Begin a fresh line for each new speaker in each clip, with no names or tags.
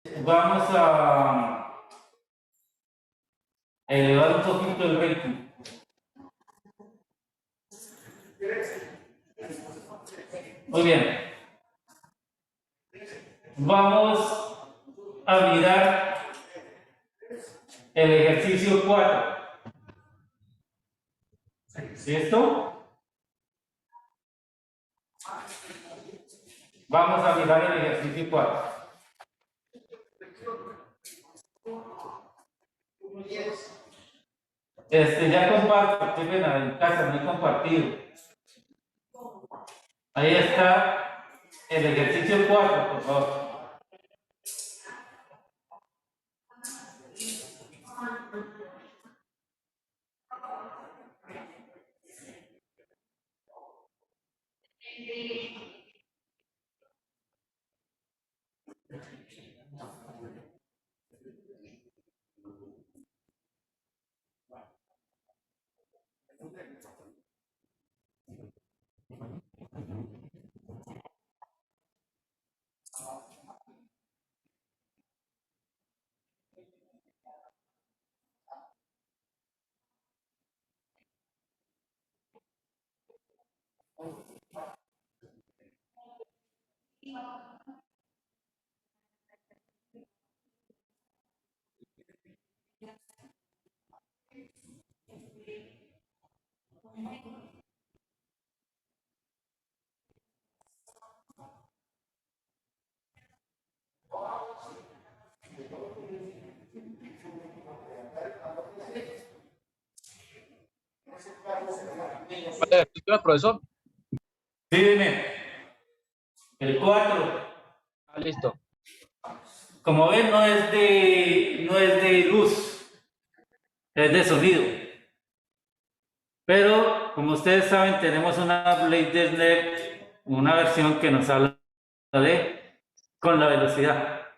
Vamos a elevar un poquito el ritmo. Muy bien. Vamos a mirar el ejercicio 4. ¿Listo? Vamos a mirar el ejercicio 4. Ya comparto, qué pena, en casa no he compartido. Ahí está el ejercicio 4, por favor.
Vale, profesor.
Sí, dime. El 4.
Listo.
Como ven, no es de luz, es de sonido. Pero, como ustedes saben, tenemos una BladeNet, una versión que nos habla con la velocidad.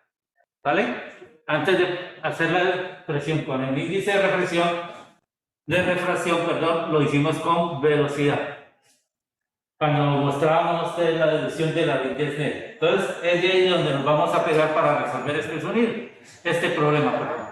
¿Vale? Antes de hacer la presión con el índice de refracción, perdón, lo hicimos con velocidad. Cuando mostrábamos a ustedes la deducción de la BladeNet. Entonces, es de ahí donde nos vamos a pegar para resolver este sonido, este problema, perdón.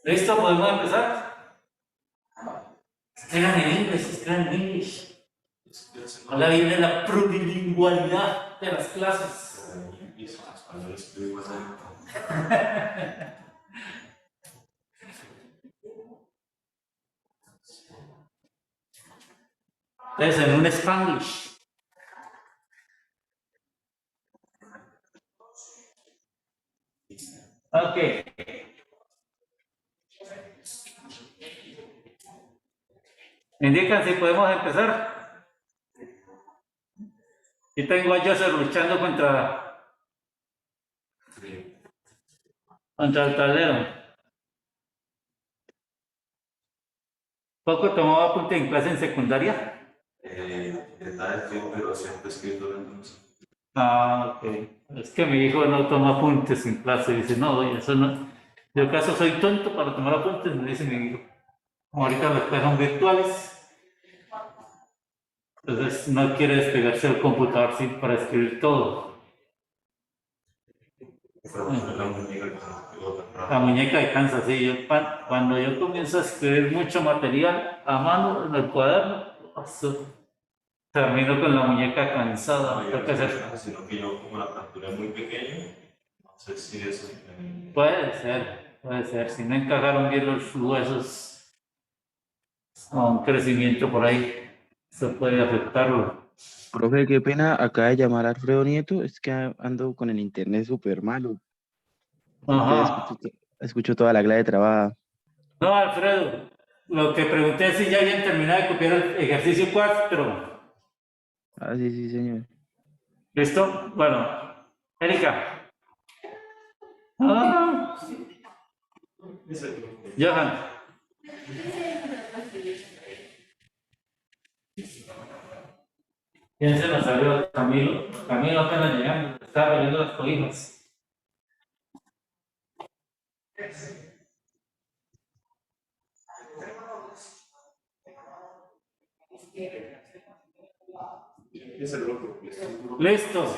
¿Listo? ¿Podemos empezar? Escriban en inglés, escriban en inglés. Ahora viene la plurilingüalidad de las clases. Entonces, en un Spanglish. Ok. ¿Me indican si podemos empezar? Y tengo a Joseph luchando contra el tablero. ¿Poco tomaba apunte en clase en secundaria?
Pero siempre escrito en...
Ah, ok. Es que mi hijo no toma apuntes en clase. Dice, no, oye, eso no. Yo acaso soy tonto para tomar apuntes, me dice mi hijo. Como ahorita las clases son virtuales. Entonces no quiere despegarse del computador para escribir todo. La muñeca alcanza, sí. Cuando yo comienzo a escribir mucho material a mano en el cuaderno, termino con la muñeca cansada.
Sino que yo como la captura es muy pequeña, no sé si eso...
Puede ser. puede ser. Si no encajaron bien los huesos o un crecimiento por ahí, eso puede afectarlo.
Profe, qué pena, acaba de llamar Alfredo Nieto, es que ando con el internet súper malo. Entonces
Ajá.
escucho toda la clase trabada.
No, Alfredo, lo que pregunté es si ya habían terminado de copiar el ejercicio 4.
Ah, sí, sí, señor.
¿Listo? Bueno, Erika. Ah, Johan. ¿Quién se nos salió? Camilo. Camilo apenas llegando, estaba peleando las cobijas. Listo.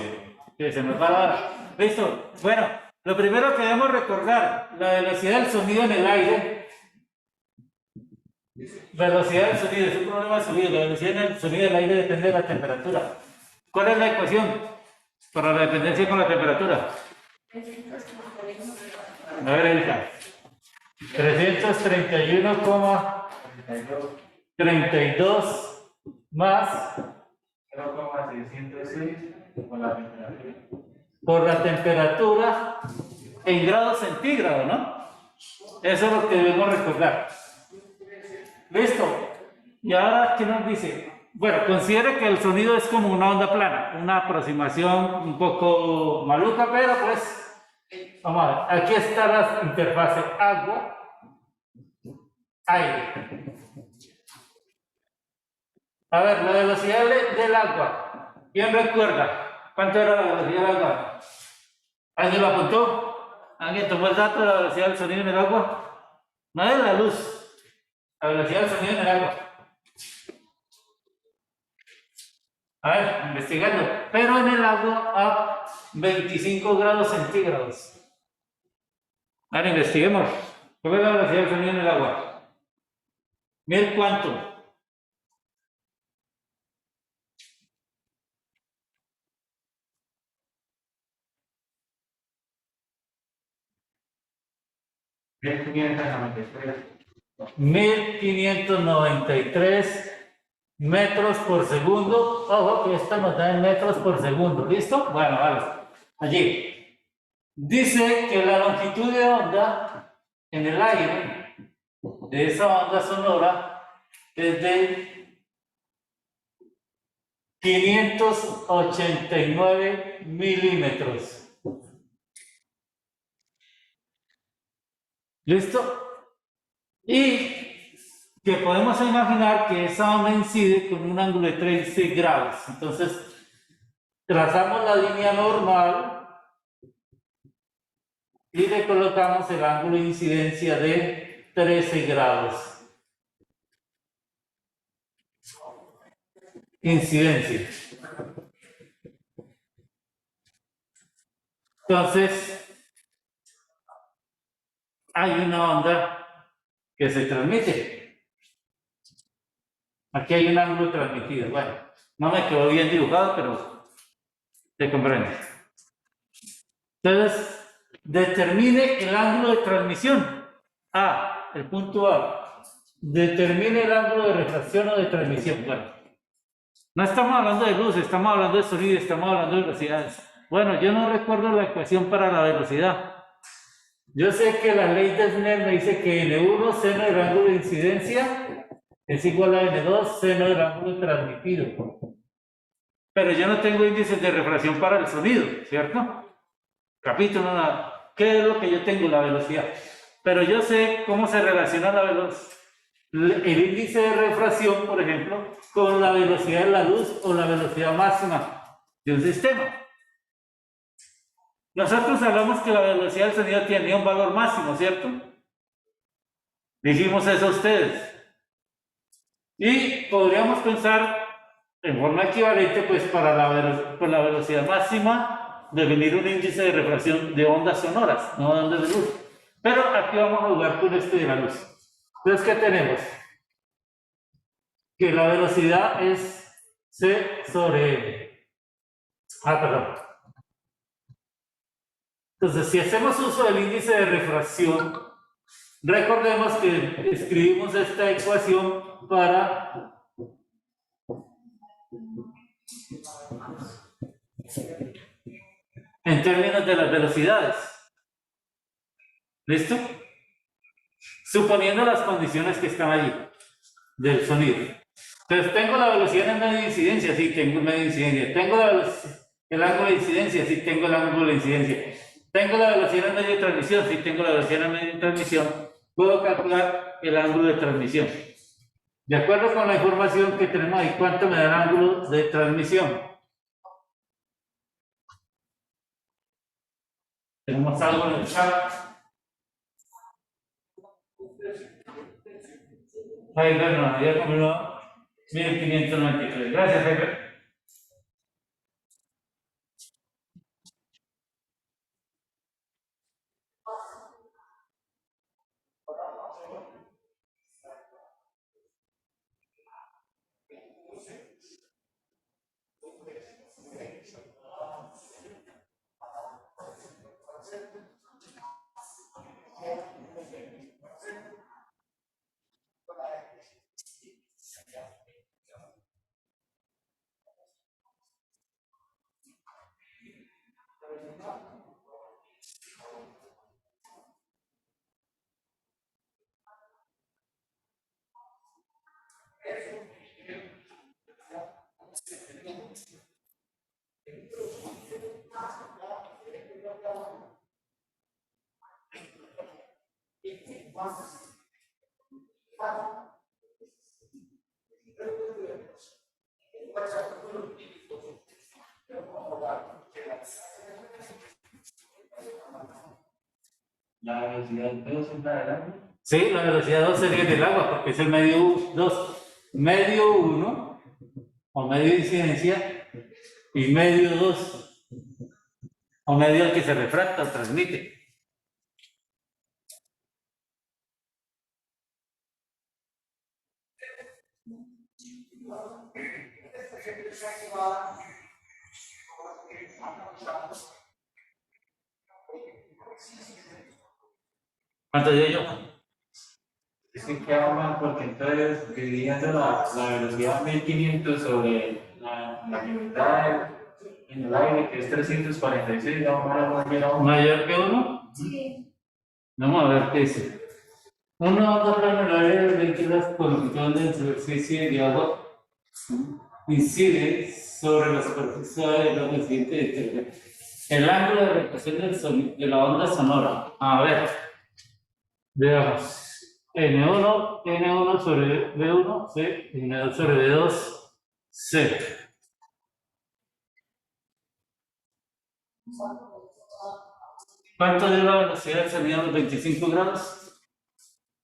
Que se nos va a dar. Listo. Bueno, lo primero que debemos recordar, la velocidad del sonido en el aire. Velocidad del sonido es un problema de sonido. La velocidad del sonido del aire depende de la temperatura. ¿Cuál es la ecuación para la dependencia con la temperatura? A ver, Erika. 331,32 más 0,606 por la temperatura en grados centígrados, ¿no? Eso es lo que debemos recordar. Listo. Y ahora, ¿qué nos dice? Bueno, considere que el sonido es como una onda plana, una aproximación un poco maluca, pero pues, vamos a ver. Aquí está la interfase agua, aire. A ver, la velocidad del agua. ¿Quién recuerda? ¿Cuánto era la velocidad del agua? ¿Alguien lo apuntó? ¿Alguien tomó el dato de la velocidad del sonido en el agua? No es la luz, la velocidad del sonido en el agua. A ver, investigando. Pero en el agua a 25 grados centígrados. Ahora investiguemos. ¿Cuál es la velocidad del sonido en el agua? Miren cuánto. $1,593 metros por segundo. Ojo que esta nos da en metros por segundo. ¿Listo? Bueno, vale. Allí. Dice que la longitud de onda en el aire de esa onda sonora es de 589 milímetros. ¿Listo? Y que podemos imaginar que esa onda incide con un ángulo de 13 grados. Entonces, trazamos la línea normal y le colocamos el ángulo de incidencia de 13 grados. Incidencia. Entonces, hay una onda que se transmite. Aquí hay un ángulo transmitido. Bueno, no me quedó bien dibujado, pero se comprende. Entonces, determine el ángulo de transmisión. A, el punto A. Determine el ángulo de refracción o de transmisión. Bueno, no estamos hablando de luz, estamos hablando de sonido, estamos hablando de velocidades. Bueno, yo no recuerdo la ecuación para la velocidad. Yo sé que la ley de Snell me dice que N1 seno del ángulo de incidencia es igual a N2 seno del ángulo transmitido. Pero yo no tengo índices de refracción para el sonido, ¿cierto? Capítulo nada. ¿Qué es lo que yo tengo? La velocidad. Pero yo sé cómo se relaciona el índice de refracción, por ejemplo, con la velocidad de la luz o la velocidad máxima de un sistema. Nosotros hablamos que la velocidad del sonido tiene un valor máximo, ¿cierto? Dijimos eso a ustedes. Y podríamos pensar en forma equivalente, pues para la velocidad máxima, definir un índice de refracción de ondas sonoras, no de ondas de luz. Pero aquí vamos a jugar con esto de la luz. Entonces, ¿qué tenemos? Que la velocidad es C sobre M. Perdón. Entonces, si hacemos uso del índice de refracción, Recordemos que escribimos esta ecuación para en términos de las velocidades. ¿Listo? Suponiendo las condiciones que están allí del sonido. Entonces, tengo la velocidad en medio de incidencia, sí, tengo el medio de incidencia. Tengo el ángulo de incidencia, sí, tengo el ángulo de incidencia. Tengo la velocidad en medio de transmisión, sí, tengo la velocidad en medio de transmisión. Puedo calcular el ángulo de transmisión. De acuerdo con la información que tenemos ahí, ¿cuánto me da el ángulo de transmisión? Tenemos algo en el chat. Javier, no, había comprado 1593. Gracias, Javier. La velocidad 2 es la del agua. Sí, la velocidad 2 sería del agua, porque es el medio 2, medio 1, o medio de incidencia, y medio 2, o medio al que se refracta o transmite. ¿Cuánto dio yo?
Es que queda mal porque entonces dividiendo la velocidad 1500 sobre la libertad en el aire, que es 346, vamos a ver a
¿Mayor que 1?
Sí.
Vamos a ver qué dice. 1 anda plano en el aire de 22 por longitud de superficie de agua incide sobre la superficie de lo que siguiente el ángulo de reflexión del sonido, de la onda sonora. A ver, veamos. N1 sobre B1, C, N2 sobre B2, C. ¿Cuánto dio la velocidad del sonido a los 25 grados?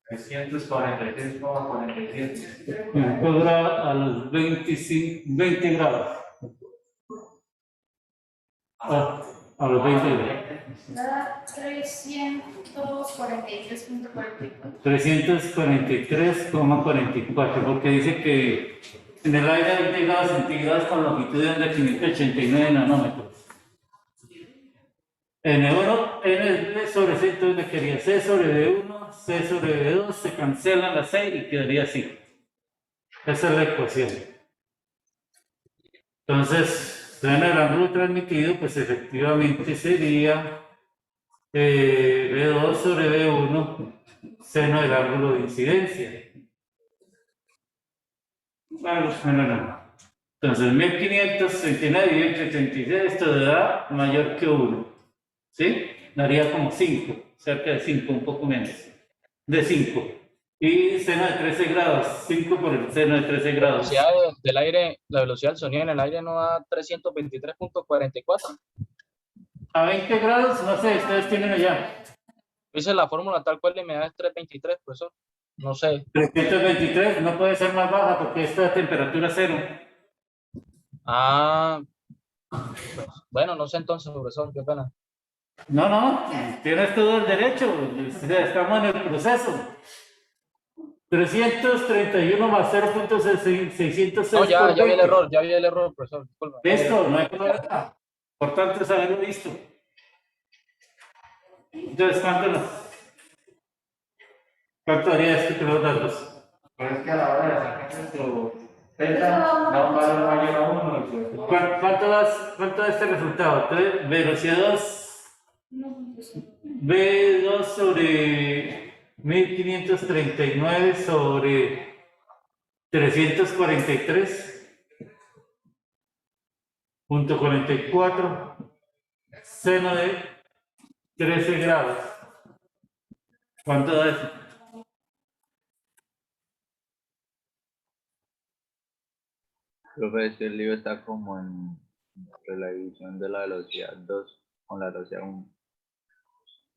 346,47.
25 grados a los 20 grados. A los 20 grados.
Da 343.44.
343,44, porque dice que en el aire a 20 grados centígrados con longitud de onda 589 nanómetros. N1, N sobre C, entonces me quedaría C sobre B1, C sobre B2, se cancelan las C y quedaría así. Esa es la ecuación. Entonces, en el ángulo transmitido, pues efectivamente sería B2 sobre B1, seno del ángulo de incidencia. No. Entonces, 1569 y 86, esto da mayor que 1. ¿Sí? Daría como 5, cerca de 5, un poco menos. De 5. Y seno de 13 grados, 5 por el seno de 13
La
grados.
velocidad del aire, la velocidad del sonido en el aire no da 323.44.
A 20 grados, no sé, ustedes tienen allá.
Dice la fórmula tal cual y me da 323, profesor. No sé.
323 no puede ser más baja porque esta es temperatura 0.
Ah, pues, bueno, no sé entonces, profesor, qué pena.
No, tienes todo el derecho, estamos en el proceso. 331 más 0.606
No, ya
por
vi el
20.
error, ya vi el error, profesor. Disculpa.
Listo, no hay problema. Por tanto, es haberlo visto. Entonces, ¿cuánto nos? ¿Cuánto haría esto que los datos?
Pero es que a la hora de hacer cálculo teta da un valor mayor a 1.
¿Cuánto da este resultado? Entonces, velocidad 2,
No, pues,
B2 sobre 1539 sobre 343.44, seno de 13 grados. ¿Cuánto da eso?
Profe, es que el lío está como entre la división de la velocidad 2 con la velocidad 1.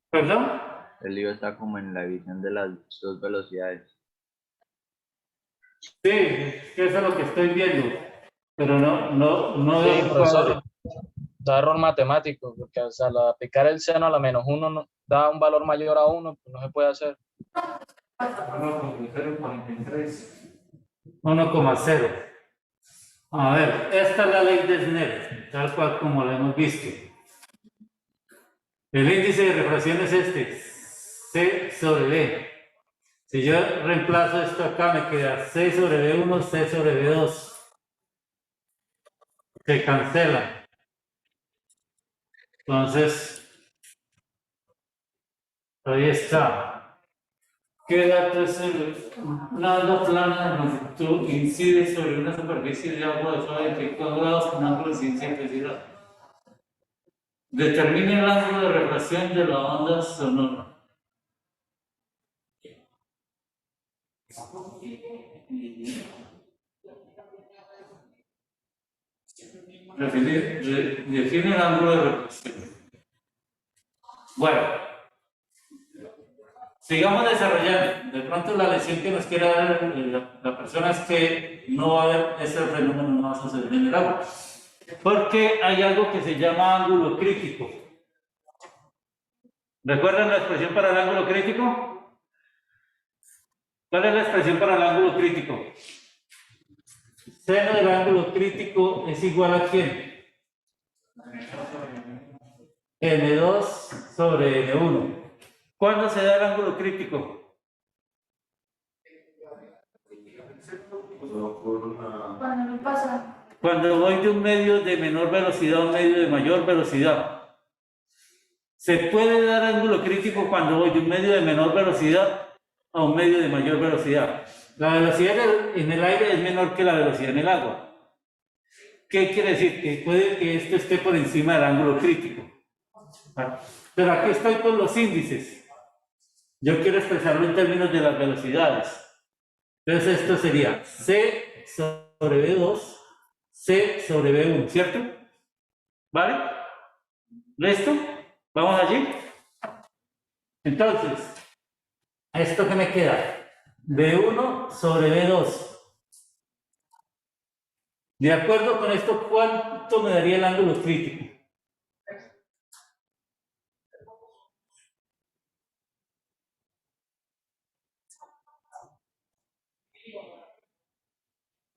¿Perdón?
El lío está como en la división de las dos velocidades.
Sí, es que eso es lo que estoy viendo. Pero no
Sí,
veo
profesor, da error matemático, porque o sea, al aplicar el seno a la -1 da un valor mayor a 1, pues no se puede hacer.
1,043.
1,0. A ver, esta es la ley de Snell, tal cual como la hemos visto. El índice de refracción es este, C sobre B. Si yo reemplazo esto acá, me queda C sobre B1, C sobre B2. Se cancela. Entonces, ahí está. ¿Qué dato es una onda plana de longitud incide sobre una superficie de agua de suave de 4 grados con ángulo de incidencia y intensidad? Determine el ángulo de refracción de la onda sonora. Define el ángulo de reflexión. Bueno, sigamos desarrollando. De pronto la lección que nos quiere dar la persona es que no va a haber ese fenómeno, no va a suceder en el agua. Porque hay algo que se llama ángulo crítico. ¿Recuerdan la expresión para el ángulo crítico? ¿Cuál es la expresión para el ángulo crítico? Seno del ángulo crítico es igual a ¿quién? N2 sobre N1. ¿Cuándo se da el ángulo crítico?
cuando me pasa,
Cuando voy de un medio de menor velocidad a un medio de mayor velocidad. Se puede dar ángulo crítico cuando voy de un medio de menor velocidad a un medio de mayor velocidad. La velocidad en el aire es menor que la velocidad en el agua. ¿Qué quiere decir? Que puede que esto esté por encima del ángulo crítico. Pero aquí estoy con los índices. Yo quiero expresarlo en términos de las velocidades. Entonces esto sería C sobre B2, C sobre B1, ¿cierto? ¿Vale? ¿Listo? ¿Vamos allí? Entonces, ¿esto qué me queda? B1 sobre B2. De acuerdo con esto, ¿cuánto me daría el ángulo crítico?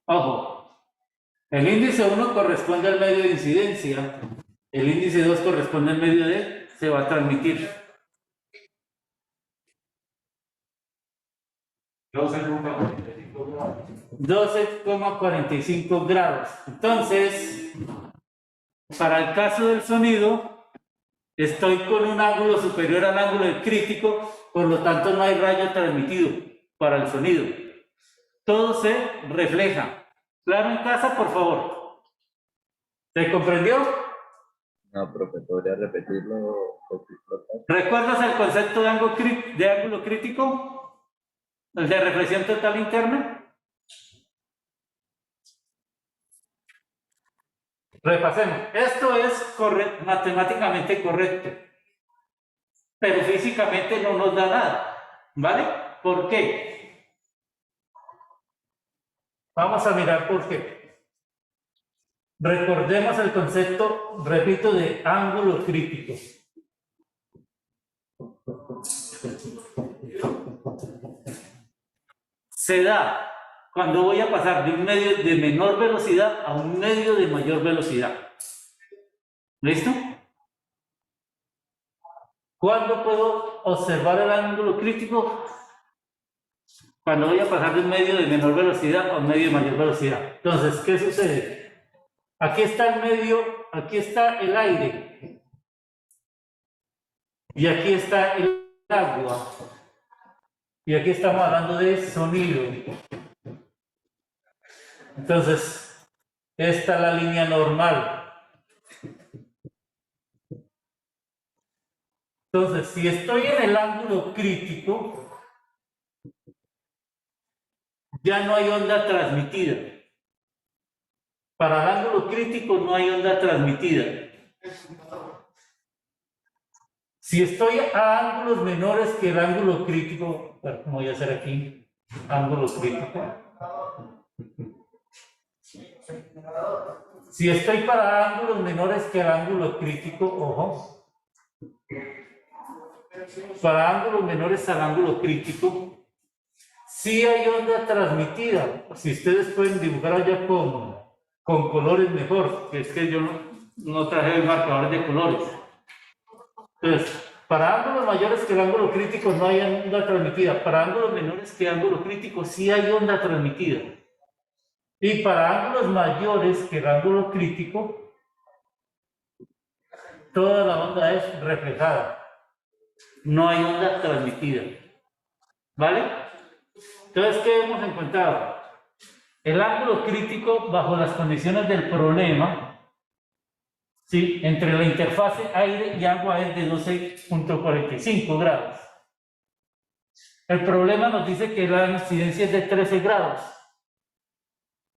Ojo, el índice 1 corresponde al medio de incidencia, el índice 2 corresponde al medio de se va a transmitir. 12,45 grados. Entonces, para el caso del sonido, estoy con un ángulo superior al ángulo del crítico, por lo tanto no hay rayo transmitido para el sonido. Todo se refleja. ¿Claro en casa, por favor? ¿Se comprendió?
No, profe, ¿podría repetirlo?
¿Recuerdas el concepto de ángulo crítico? ¿El de reflexión total interna? Repasemos. Esto es matemáticamente correcto, pero físicamente no nos da nada. ¿Vale? ¿Por qué? Vamos a mirar por qué. Recordemos el concepto, repito, de ángulo crítico. Se da cuando voy a pasar de un medio de menor velocidad a un medio de mayor velocidad. ¿Listo? ¿Cuándo puedo observar el ángulo crítico? cuando voy a pasar de un medio de menor velocidad a un medio de mayor velocidad. Entonces, ¿qué sucede? Aquí está el medio, aquí está el aire y aquí está el agua. Y aquí estamos hablando de sonido. Entonces, esta es la línea normal. Entonces, si estoy en el ángulo crítico, ya no hay onda transmitida. Para el ángulo crítico no hay onda transmitida. Si estoy a ángulos menores que el ángulo crítico, bueno, ¿cómo voy a hacer aquí? Ángulo crítico. Si estoy para ángulos menores que el ángulo crítico, ojo. Para ángulos menores al ángulo crítico, sí hay onda transmitida. Si ustedes pueden dibujar allá con colores mejor, que es que yo no traje marcadores de colores. Entonces, para ángulos mayores que el ángulo crítico no hay onda transmitida. Para ángulos menores que el ángulo crítico sí hay onda transmitida. Y para ángulos mayores que el ángulo crítico, toda la onda es reflejada. No hay onda transmitida. ¿Vale? Entonces, ¿qué hemos encontrado? El ángulo crítico bajo las condiciones del problema, ¿sí? Entre la interfase aire y agua es de 12.45 grados. El problema nos dice que la incidencia es de 13 grados.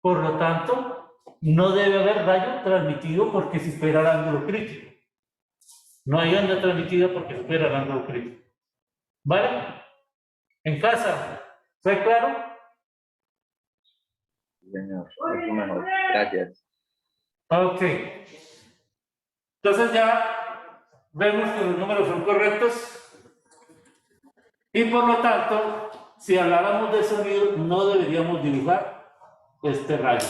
Por lo tanto, no debe haber rayo transmitido porque se supera el ángulo crítico. No hay onda transmitida porque supera el ángulo crítico. ¿Vale? En casa, ¿fue claro?
Sí, señor, mucho mejor. Gracias.
Ok. Entonces ya vemos que los números son correctos. Y por lo tanto, si habláramos de sonido, no deberíamos dibujar este rayo.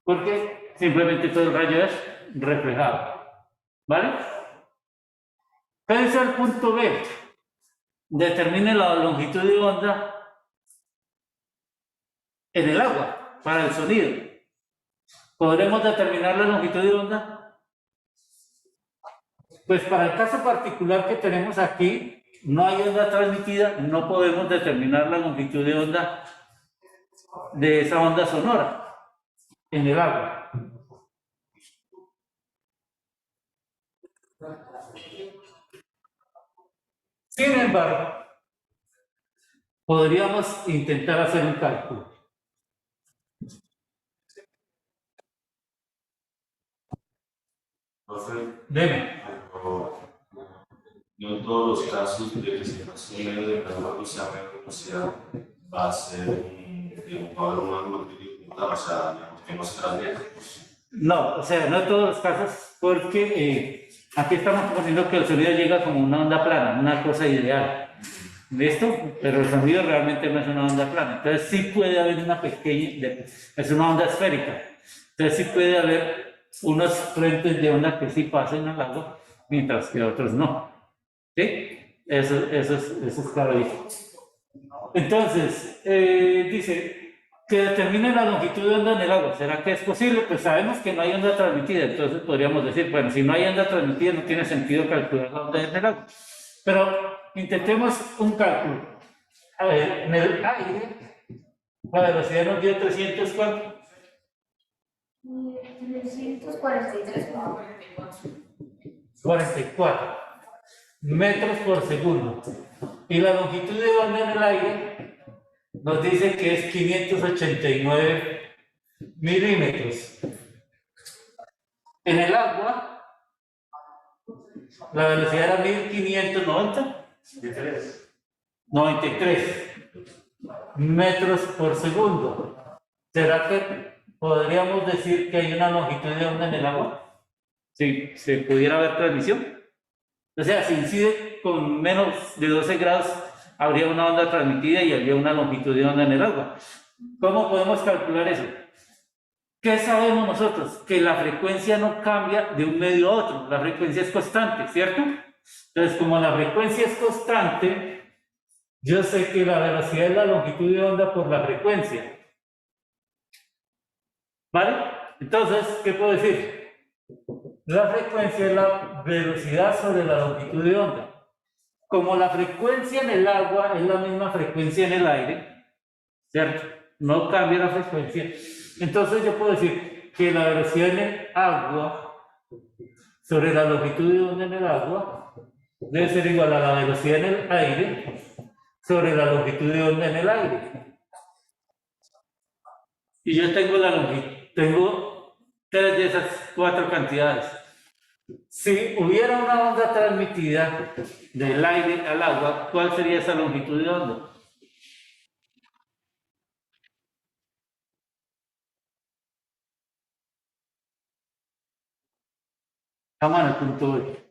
Porque simplemente todo el rayo es reflejado. ¿Vale? Pense al punto B. Determine la longitud de onda en el agua para el sonido. ¿Podremos determinar la longitud de onda? Pues para el caso particular que tenemos aquí, no hay onda transmitida, no podemos determinar la longitud de onda de esa onda sonora en el agua. Sin embargo, podríamos intentar hacer un cálculo. Deme.
No en todos los casos de que se consigue de menor velocidad va a ser un ángulo crítico, o sea, que no se transmite.
No, o sea, no en todos los casos, porque aquí estamos poniendo que el sonido llega como una onda plana, una cosa ideal. ¿Listo? Pero el sonido realmente no es una onda plana. Entonces sí puede haber una pequeña, es una onda esférica. Entonces sí puede haber unos frentes de onda que sí pasen al agua, mientras que otros no. ¿Sí? Eso es claro. Entonces, dice que determine la longitud de onda en el agua. ¿Será que es posible? Pues sabemos que no hay onda transmitida. Entonces podríamos decir, bueno, si no hay onda transmitida no tiene sentido calcular la onda en el agua. Pero intentemos un cálculo. A ver, en el aire, la velocidad nos dio 300, ¿cuánto?
343.
44 metros por segundo. Y la longitud de onda en el aire nos dice que es 589 milímetros. En el agua, la velocidad era 1590. 93 metros por segundo. ¿Será que podríamos decir que hay una longitud de onda en el agua? Si se pudiera ver transmisión. O sea, si incide con menos de 12 grados, habría una onda transmitida y habría una longitud de onda en el agua. ¿Cómo podemos calcular eso? ¿Qué sabemos nosotros? Que la frecuencia no cambia de un medio a otro. La frecuencia es constante, ¿cierto? Entonces, como la frecuencia es constante, yo sé que la velocidad es la longitud de onda por la frecuencia. ¿Vale? Entonces, ¿qué puedo decir? La frecuencia es la velocidad sobre la longitud de onda. Como la frecuencia en el agua es la misma frecuencia en el aire, ¿cierto? No cambia la frecuencia. Entonces yo puedo decir que la velocidad en el agua sobre la longitud de onda en el agua debe ser igual a la velocidad en el aire sobre la longitud de onda en el aire. Y yo tengo la longitud, tengo 3 de esas 4 cantidades. Si hubiera una onda transmitida del aire al agua, ¿cuál sería esa longitud de onda? Vamos al punto B.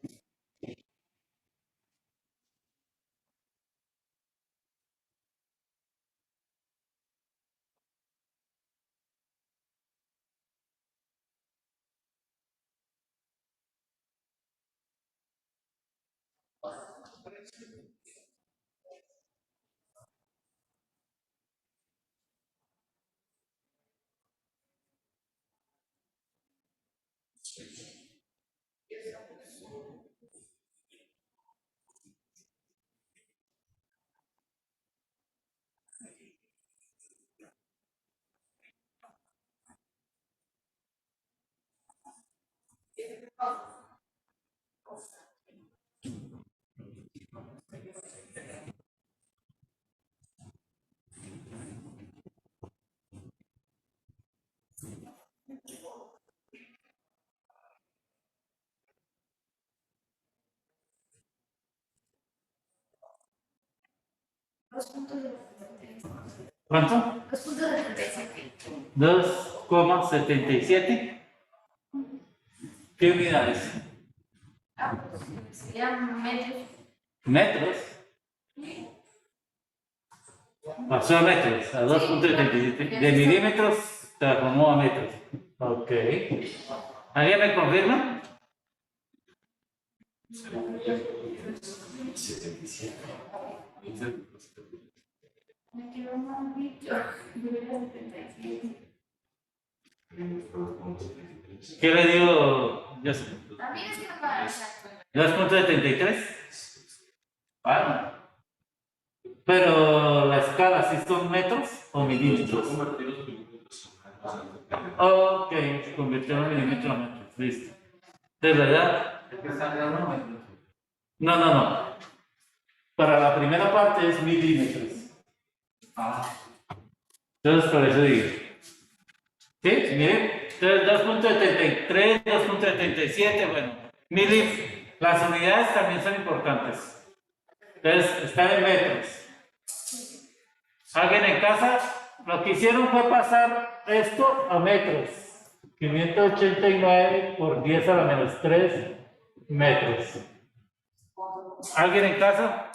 ¿Cuánto?
2.77.
2,77. ¿Qué unidades?
Serían metros.
¿Metros? Pasó a metros, a 2,77. De milímetros se transformó a metros. Ok. ¿Alguien me confirma?
77.
Me quedó más dicho.
¿Qué le digo? Yo sé.
También es que no para exacto.
2,73. Bueno. Pero la escala, ¿sí son metros o milímetros? Ok, se convirtió en milímetros a metros. Listo. ¿De verdad? No. Para la primera parte es milímetros. Entonces, por eso digo. ¿Sí? Miren. Entonces, 2,73, 2,77, bueno. Las unidades también son importantes. Entonces, están en metros. Alguien en casa, lo que hicieron fue pasar esto a metros. 589 por 10 a la menos 3 metros. ¿Alguien en casa?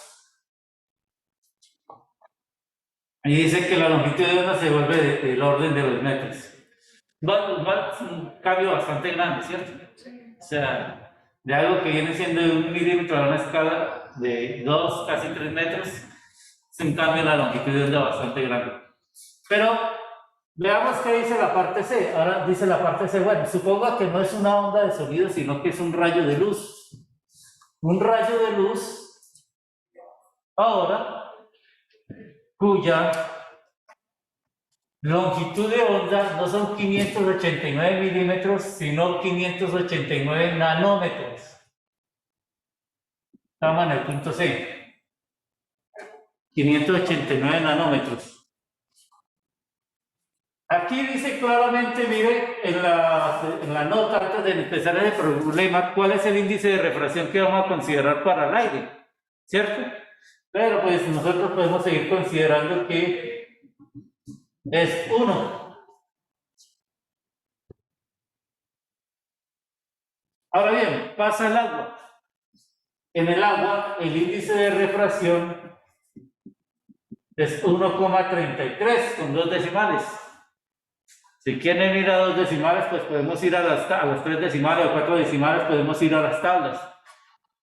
Y dice que la longitud de onda se vuelve del orden de los metros. Es un cambio bastante grande, ¿cierto? O sea, de algo que viene siendo de 1 milímetro a una escala de 2, casi 3 metros, es un cambio en la longitud de onda bastante grande. Pero veamos qué dice la parte C. Ahora dice la parte C, bueno, suponga que no es una onda de sonido, sino que es un rayo de luz. Un rayo de luz, ahora, cuya longitud de onda no son 589 milímetros, sino 589 nanómetros. Estamos en el punto C. 589 nanómetros. Aquí dice claramente, mire, en la nota, antes de empezar el problema, cuál es el índice de refracción que vamos a considerar para el aire, ¿cierto? Pero pues nosotros podemos seguir considerando que es 1. Ahora bien, pasa el agua. En el agua, el índice de refracción es 1,33 con 2 decimales. Si quieren ir a 2 decimales, pues podemos ir a las 3 decimales o 4 decimales, podemos ir a las tablas.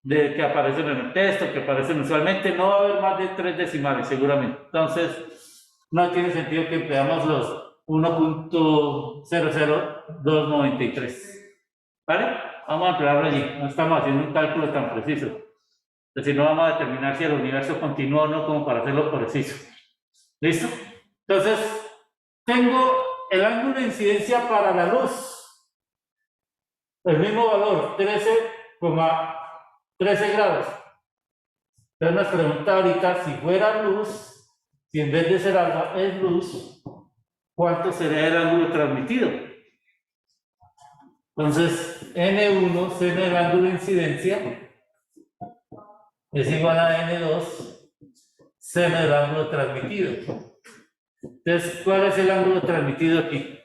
de que aparecen en el texto, que aparecen usualmente, no va a haber más de 3 decimales seguramente. Entonces, no tiene sentido que empleamos los 1.00293. ¿Vale? Vamos a emplearlo allí. No estamos haciendo un cálculo tan preciso. Es decir, no vamos a determinar si el universo continúa o no como para hacerlo preciso. ¿Listo? Entonces, tengo el ángulo de incidencia para la luz. El mismo valor, 13,13 grados. Entonces nos pregunta ahorita si fuera luz, si en vez de ser alfa es luz, ¿cuánto sería el ángulo transmitido? Entonces, N1, seno del ángulo de incidencia, es igual a N2, seno del ángulo transmitido. Entonces, ¿cuál es el ángulo transmitido aquí?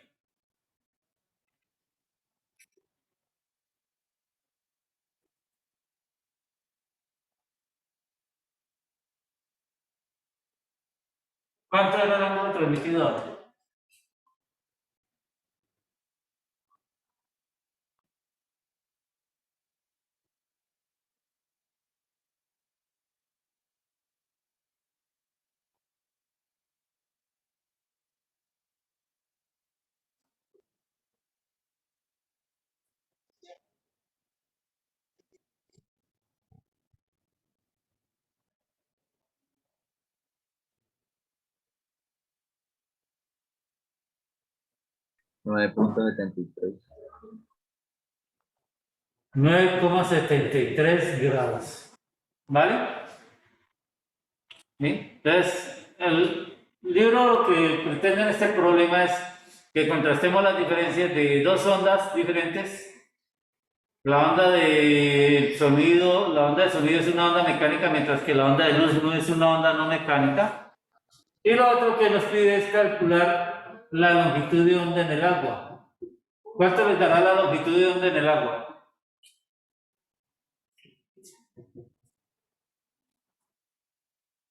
¿Cuánto era el ángulo transmitido?
$9.73.
9,73 grados. ¿Vale? ¿Sí? Entonces, el libro lo que pretende en este problema es que contrastemos las diferencias de dos ondas diferentes. La onda de sonido es una onda mecánica, mientras que la onda de luz no es una onda no mecánica. Y lo otro que nos pide es calcular la longitud de onda en el agua. ¿Cuánto les dará la longitud de onda en el agua?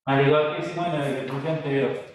Al igual que hicimos en el ejercicio anterior.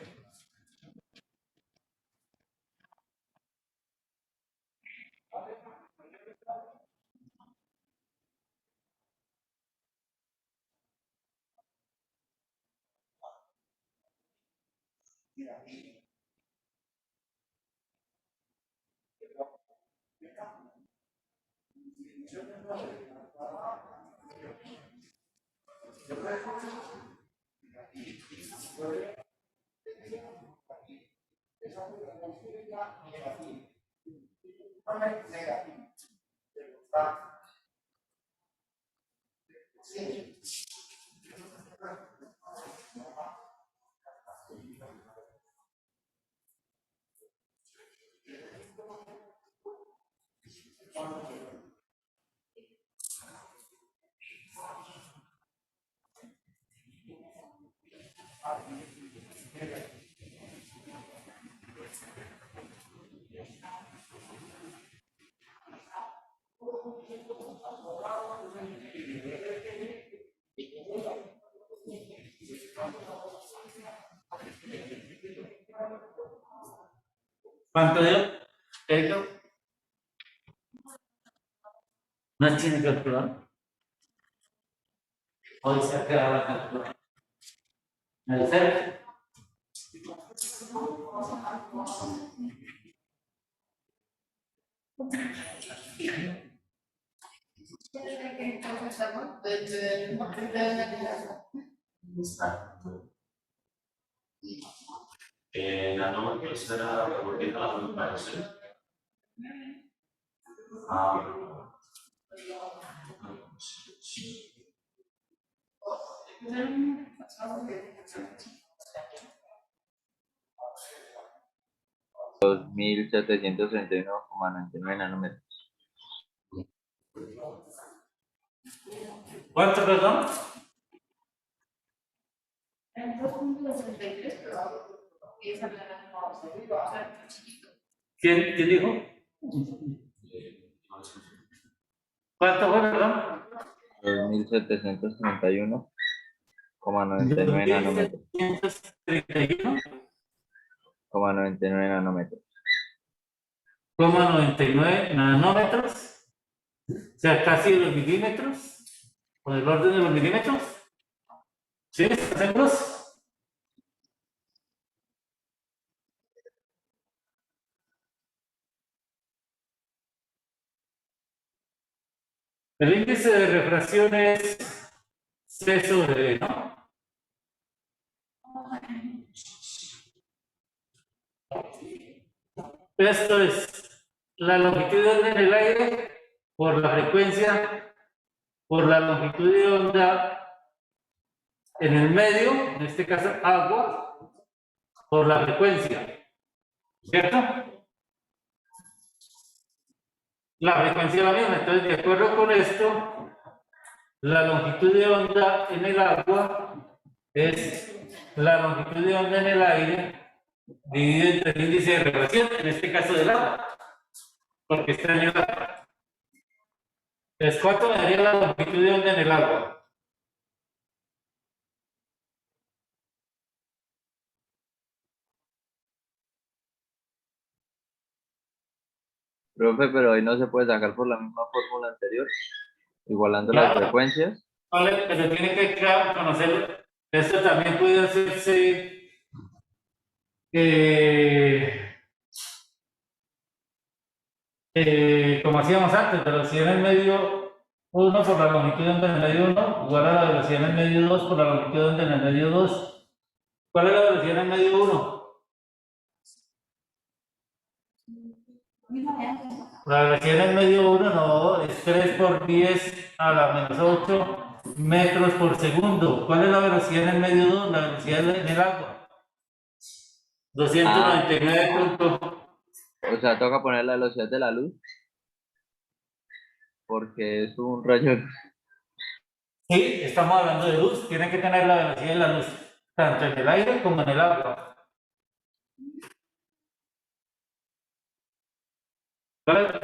¿Cuánto dio? ¿Esto? ¿No tiene calculador? Hoy se ha quedado la calculadora. ¿Me dice?
Nanómetros era porque no me parece. Ah,
2.731,99 nanómetros.
¿Cuánto, perdón? ¿Quién dijo? ¿Cuánto fue, perdón?
2.731,99 nanómetros.
2.731,99
nanómetros.
99 nanómetros. O sea, casi los milímetros. ¿Con el orden de los milímetros? ¿Sí? ¿Están seguros? El índice de refracción es C sobre D, ¿no? Esto es la longitud de onda en el aire por la frecuencia, por la longitud de onda en el medio, en este caso agua, por la frecuencia, ¿cierto? La frecuencia es la misma, entonces de acuerdo con esto, la longitud de onda en el agua es la longitud de onda en el aire dividido entre el índice de refracción, en este caso del agua, porque está en el agua. Entonces, ¿cuánto me daría la longitud de onda en el agua?
Profe, pero ahí no se puede sacar por la misma fórmula anterior, igualando las
Claro.
frecuencias.
Vale, pero tiene que conocer, esto también puede hacerse como hacíamos antes, velocidad en el medio 1 por la longitud de onda en el medio 1, igual a la velocidad en el medio 2 por la longitud de onda en el medio 2. ¿Cuál es la velocidad en el medio 1? La velocidad en el medio 1 no, es 3 por 10 a la menos 8 metros por segundo. ¿Cuál es la velocidad en el medio 2? La velocidad en el agua. 299 puntos.
O sea, toca poner la velocidad de la luz, porque es un rayo.
Sí, estamos hablando de luz, tiene que tener la velocidad de la luz, tanto en el aire como en el agua. ¿Vale?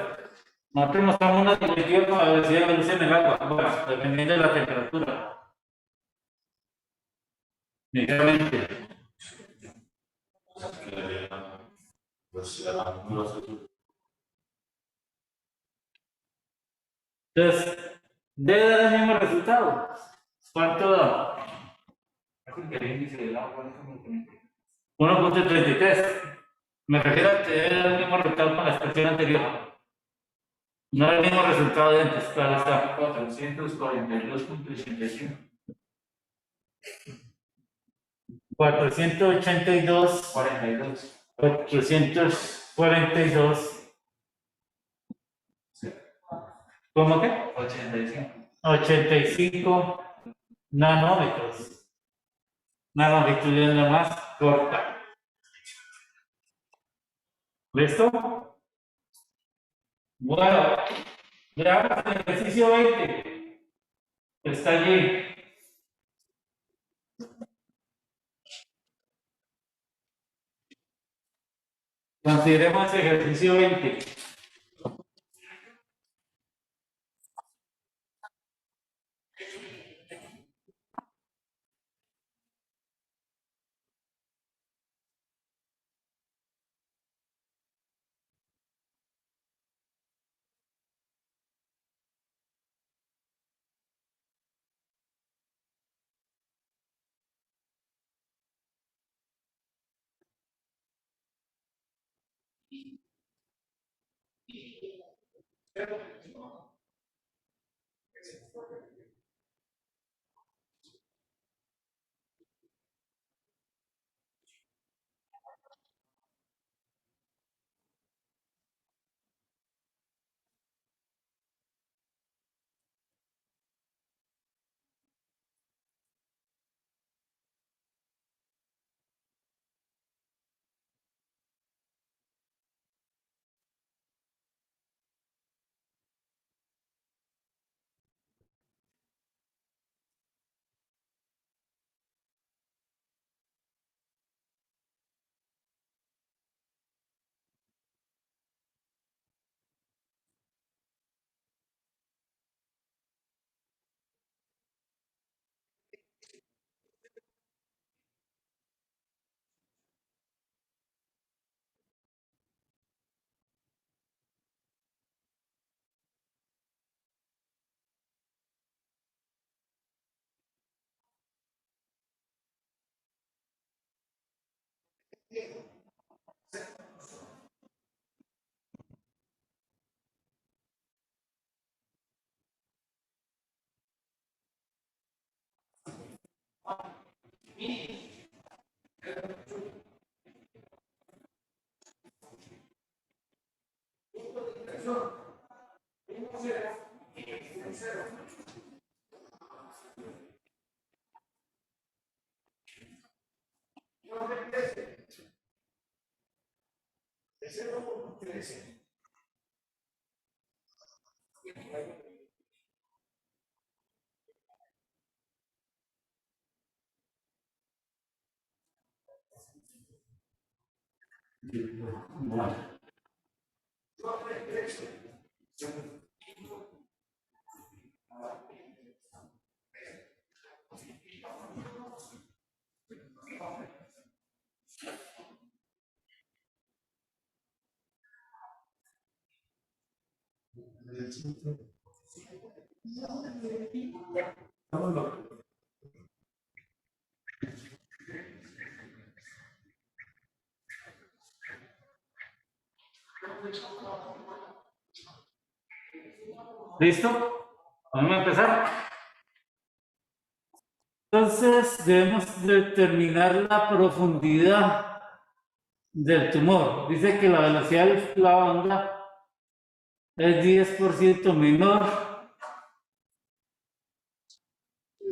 Nosotros mostramos una diapositiva con la velocidad de la luz en el agua, bueno, dependiendo de la temperatura. Ligeramente.
Pues era números de
Entonces, debe dar el mismo resultado. ¿Cuánto da?
El índice del agua es como que
1.33. Me refiero a que debe dar el mismo resultado con la expresión anterior. No el mismo resultado de antes, claro está.
442.85.
482,
42.
442. ¿Cómo que?
85.
85 nanómetros. Una longitud de onda más corta. ¿Listo? Bueno, veamos el ejercicio 20. Está allí. Consideremos el ejercicio 20. ¿Listo? Vamos a empezar. Entonces debemos determinar la profundidad del tumor. Dice que la velocidad de la onda es 10% menor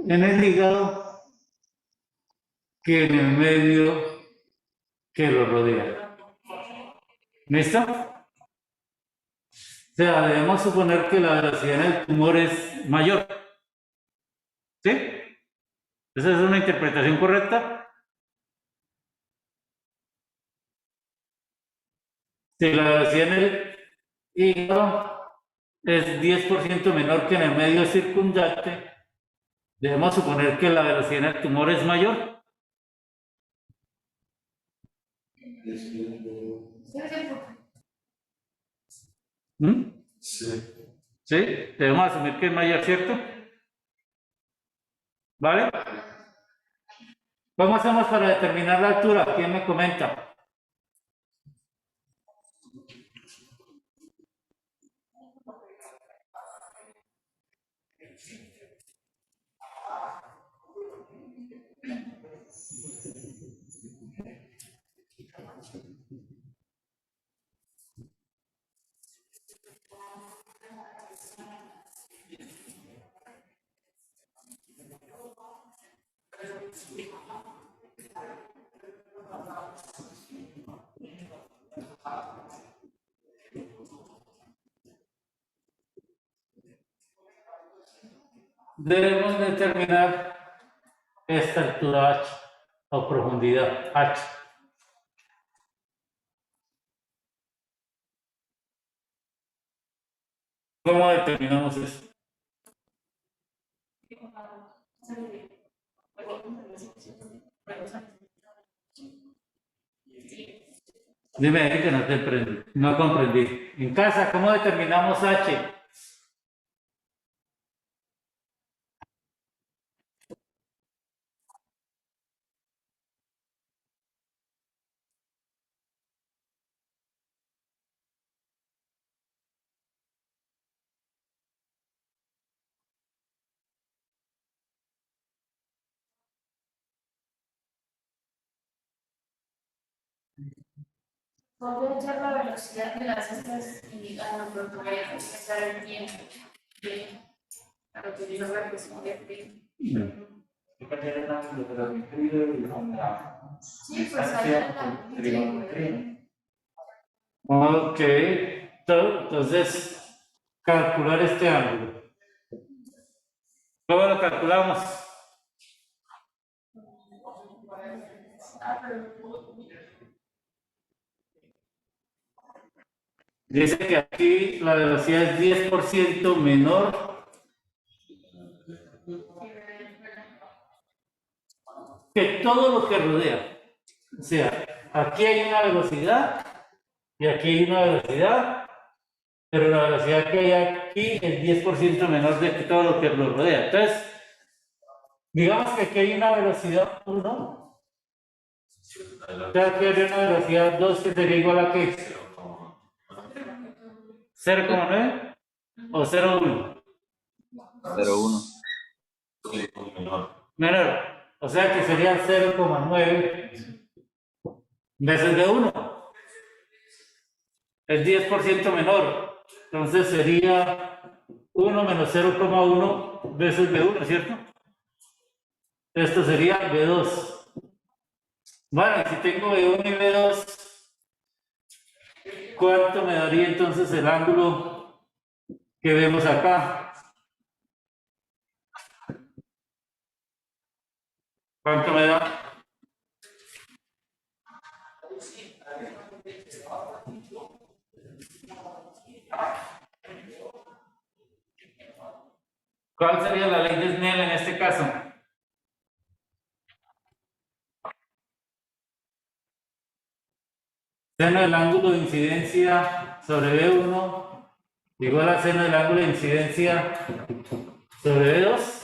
en el hígado que en el medio que lo rodea. ¿Listo? O sea, debemos suponer que la velocidad en el tumor es mayor. ¿Sí? ¿Esa es una interpretación correcta? Si la velocidad en el hígado es 10% menor que en el medio circundante, debemos suponer que la velocidad en el tumor es mayor. ¿Mm?
Sí.
¿Sí? Debemos asumir que es mayor, ¿cierto? ¿Vale? ¿Cómo hacemos para determinar la altura? ¿Quién me comenta? Debemos determinar esta altura h o profundidad h. ¿Cómo determinamos eso? Dime que no te comprendí. No comprendí. En casa, ¿cómo determinamos h?
Puedo echar la velocidad de las estas indicando por voy a empezar el tiempo a lo que yo voy a responder. Sí, pues ahí está.
Ok. Entonces, calcular este ángulo. ¿Cómo lo calculamos? Dice que aquí la velocidad es 10% menor que todo lo que rodea. O sea, aquí hay una velocidad y aquí hay una velocidad, pero la velocidad que hay aquí es 10% menor de que todo lo que lo rodea. Entonces, digamos que aquí hay una velocidad 1, o sea, aquí hay una velocidad 2 que sería igual a ¿qué? 0,9 o 0,1.
0,1.
Sí, menor.
Menor. O sea que sería 0,9 veces de 1. Es 10% menor. Entonces sería 1 menos 0,1 veces B1, ¿cierto? Esto sería B2. Bueno, y si tengo B1 y B2, ¿cuánto me daría entonces el ángulo que vemos acá? ¿Cuánto me da? ¿Cuál sería la ley de Snell en este caso? Seno del ángulo de incidencia sobre B1 igual a seno del ángulo de incidencia sobre B2.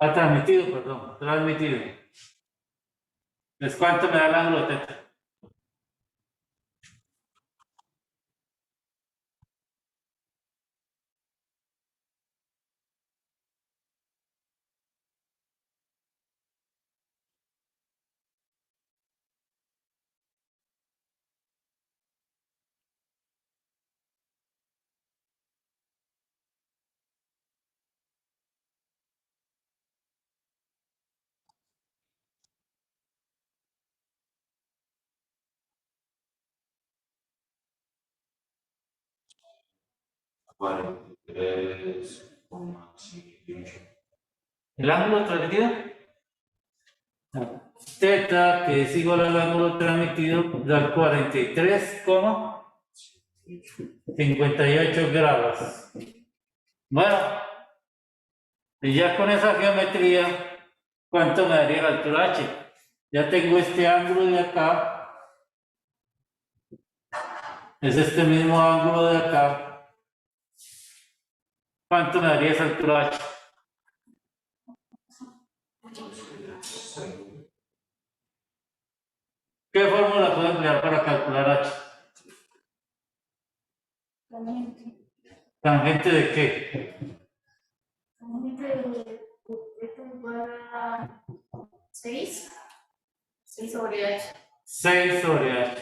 Ha transmitido, perdón, transmitido. Entonces, ¿cuánto me da el ángulo de θ?
Cuarenta y tres coma cinco.
El ángulo transmitido, θ, que es igual al ángulo transmitido, da 43,58 grados. Bueno, y ya con esa geometría, ¿cuánto me daría la altura h? Ya tengo este ángulo de acá, es este mismo ángulo de acá. ¿Cuánto me daría esa altura h? ¿Qué fórmula puedo emplear para calcular h? ¿Tangente de qué?
Esto igual a 6 sobre H.
6 sobre h.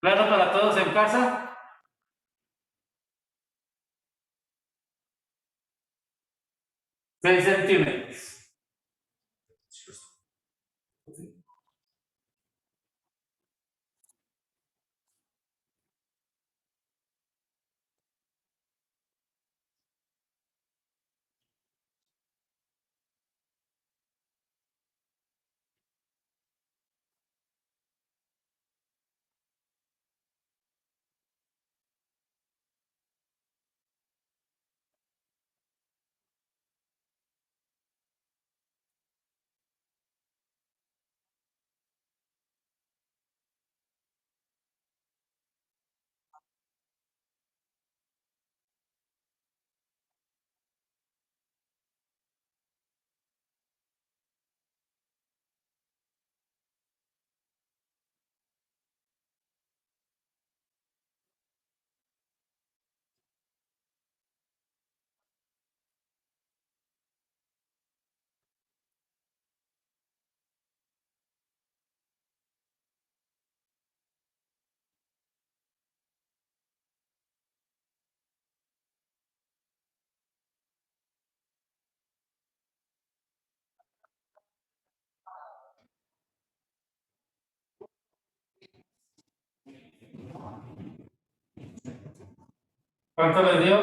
¿Claro para todos en casa? Seis centímetros. ¿Cuánto les dio?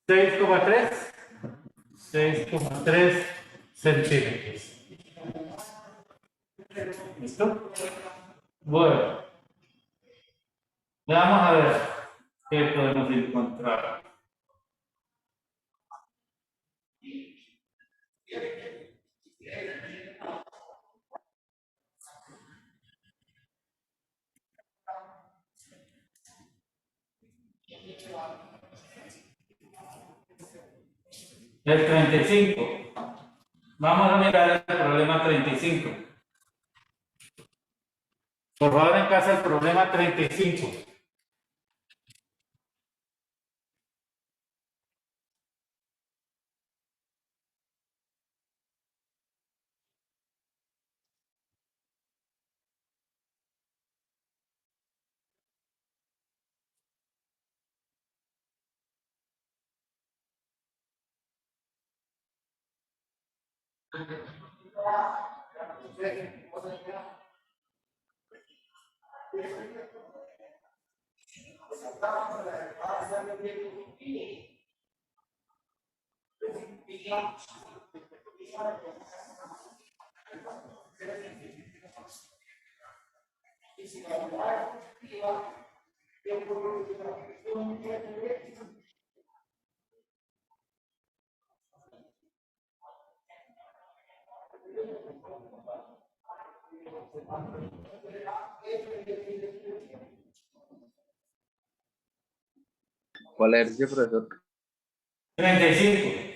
6,3. 6,3 centímetros. ¿Listo? Bueno, vamos a ver qué podemos encontrar. El 35. Vamos a mirar el problema 35. Por favor, en casa el problema 35.
¿Cuál ejercicio, profesor?
35.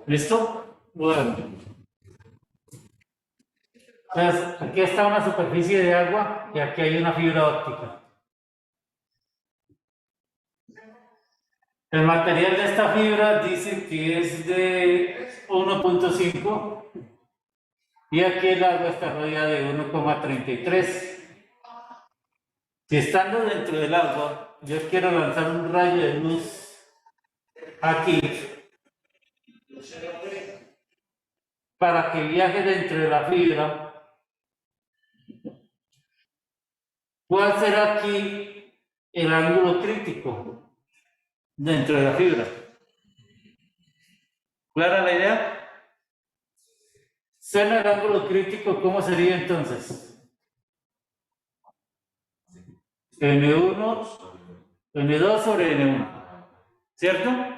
¿Listo? Bueno. Entonces, aquí está una superficie de agua y aquí hay una fibra óptica. El material de esta fibra dice que es de 1.5 y aquí el agua está rodeada de 1,33. Si estando dentro del agua, yo quiero lanzar un rayo de luz aquí para que viaje dentro de la fibra, ¿cuál será aquí el ángulo crítico dentro de la fibra? ¿Clara la idea? ¿Suena el ángulo crítico? ¿Cómo sería entonces? N1, N2 sobre N1, ¿cierto?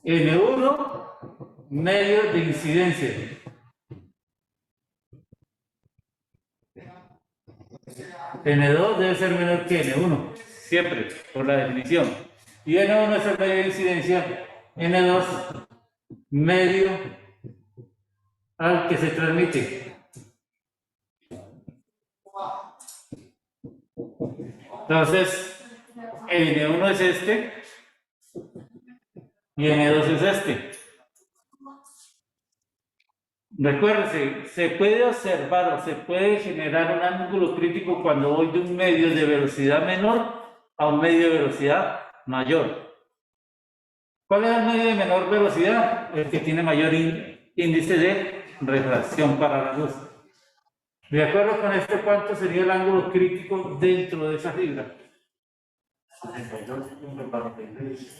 N1, medio de incidencia. N2 debe ser menor que N1, siempre, por la definición. Y N1 es el medio de incidencia, N2, medio al que se transmite. Entonces, N1 es este y N2 es este. Recuérdense, se puede observar o se puede generar un ángulo crítico cuando voy de un medio de velocidad menor a un medio de velocidad mayor. ¿Cuál es el medio de menor velocidad? El que tiene mayor índice de refracción para la luz. De acuerdo con esto, ¿cuánto sería el ángulo crítico dentro de esa fibra?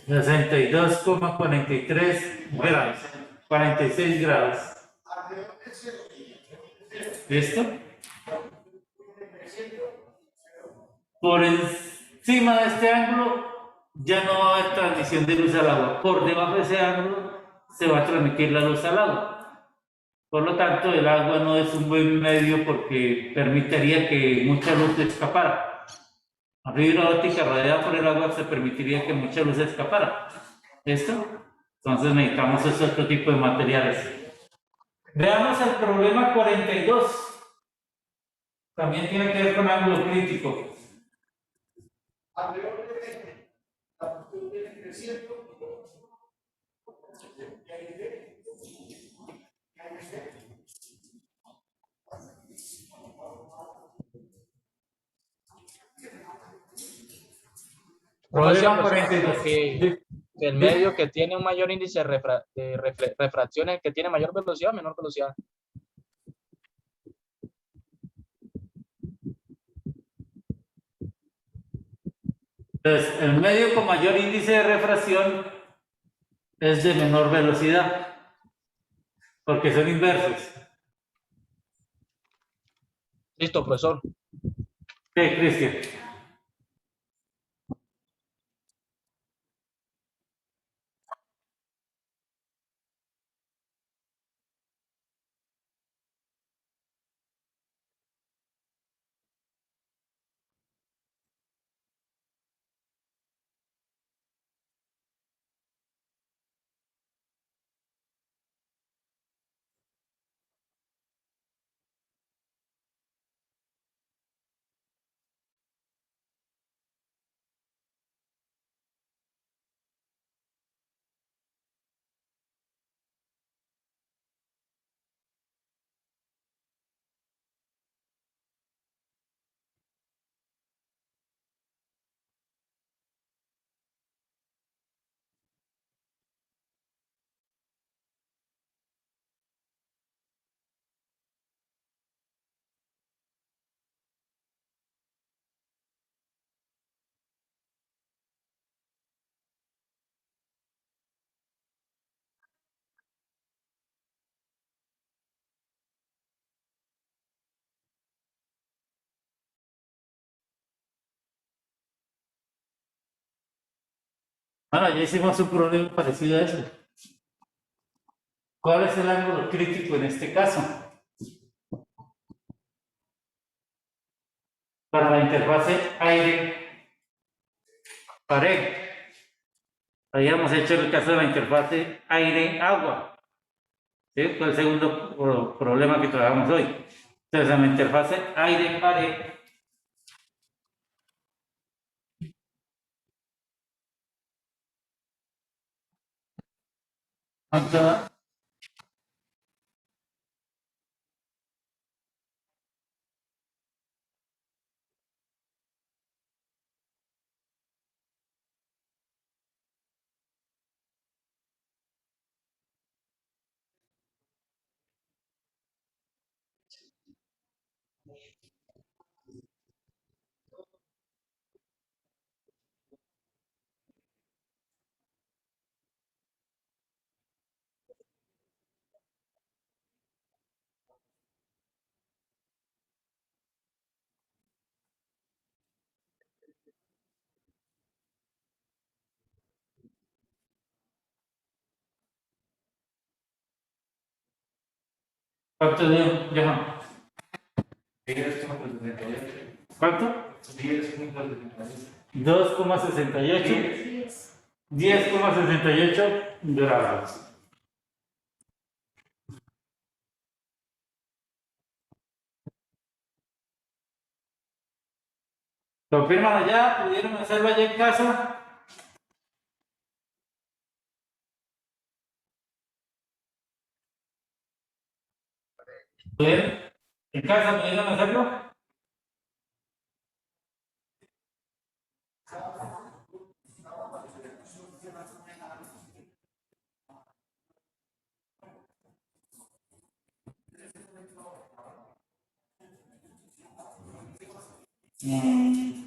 62,43 grados. 46 grados. ¿Listo? Por encima de este ángulo ya no va a haber transmisión de luz al agua. Por debajo de ese ángulo se va a transmitir la luz al agua. Por lo tanto, el agua no es un buen medio porque permitiría que mucha luz escapara. La fibra óptica rodeada por el agua se permitiría que mucha luz escapara. ¿Listo? Entonces necesitamos ese otro tipo de materiales. Veamos el problema 42. También tiene que ver con ángulo crítico.
Profesor,
Problema
pues,
42.
que el medio que tiene un mayor índice de refracción es el que tiene mayor velocidad o menor velocidad.
Entonces, el medio con mayor índice de refracción es de menor velocidad, porque son inversos.
Listo, profesor.
¿Qué, Cristian? Bueno, ya hicimos un problema parecido a eso. ¿Cuál es el ángulo crítico en este caso? Para la interfase aire-pared. Habíamos hecho el caso de la interfase aire-agua. ¿Sí? Fue el segundo problema que trabajamos hoy. Entonces, en la interfase aire-pared, ¿cuánto dio, Johan?
10,68.
¿Cuánto?
10,68.
2,68. 10,68 grados. ¿Confirman allá? ¿Pudieron hacerlo allá en casa? ¿Pudieron? ¿En casa pudieron hacerlo?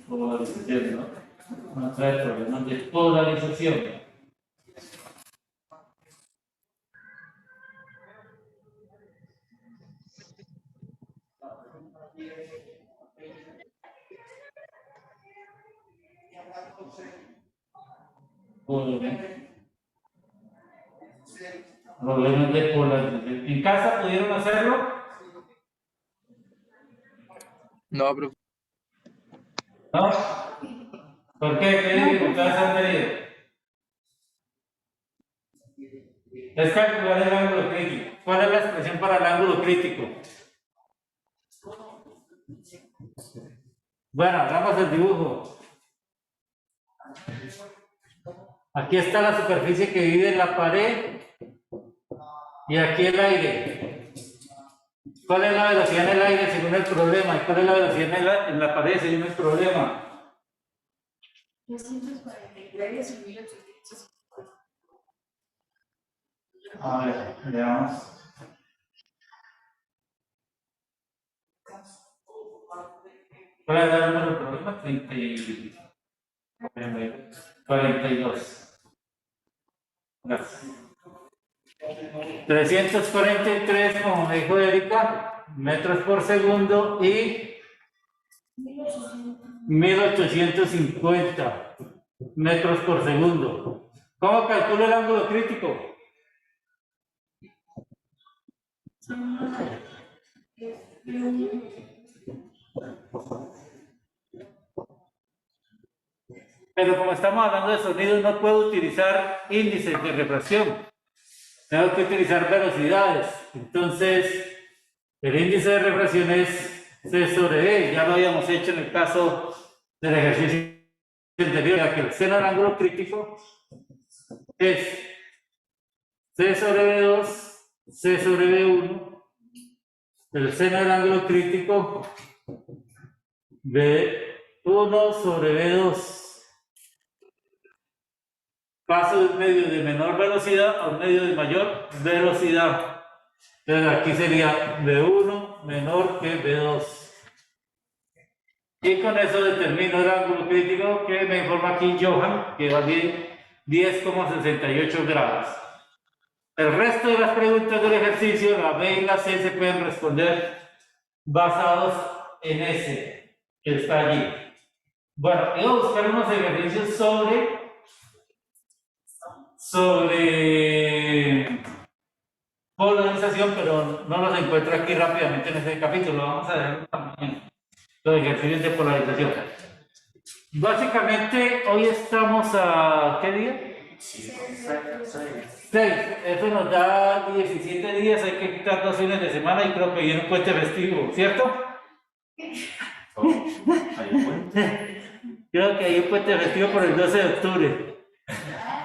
Polarización, ¿no? No trae problemas de polarización. Problemas de polarización. ¿En casa pudieron hacerlo?
No, profe.
¿No? ¿Por qué? ¿Qué dificultades han tenido? Es calcular el ángulo crítico. ¿Cuál es la expresión para el ángulo crítico? Bueno, hagamos el dibujo. Aquí está la superficie que divide la pared y aquí el aire. ¿Cuál es la velocidad en el aire según el problema? ¿Y cuál es la velocidad en la pared según el problema?
243 y 1800.
A ver, veamos. ¿Cuál es el número del problema? 42. Gracias. 343, como me dijo Erika, metros por segundo y 1850 metros por segundo. ¿Cómo calculo el ángulo crítico? Pero como estamos hablando de sonido, no puedo utilizar índices de refracción. Tengo que utilizar velocidades. Entonces, el índice de refracción es C sobre B. Ya lo habíamos hecho en el caso del ejercicio anterior, ya que el seno del ángulo crítico es C sobre B2, C sobre B1. El seno del ángulo crítico B1 sobre B2. Paso de un medio de menor velocidad a un medio de mayor velocidad. Entonces aquí sería B1 menor que B2. Y con eso determino el ángulo crítico que me informa aquí Johan, que vale 10,68 grados. El resto de las preguntas del ejercicio, la B y la C, se pueden responder basados en ese que está allí. Bueno, voy a buscar unos ejercicios sobre polarización, pero no los encuentro aquí rápidamente en este capítulo. Vamos a ver también los ejercicios de polarización. Básicamente, hoy estamos a ¿qué día? 6. Eso nos da 17 días. Hay que quitar 2 fines de semana y creo que viene un puente festivo, ¿cierto? Creo que hay un puente festivo por el 12 de octubre.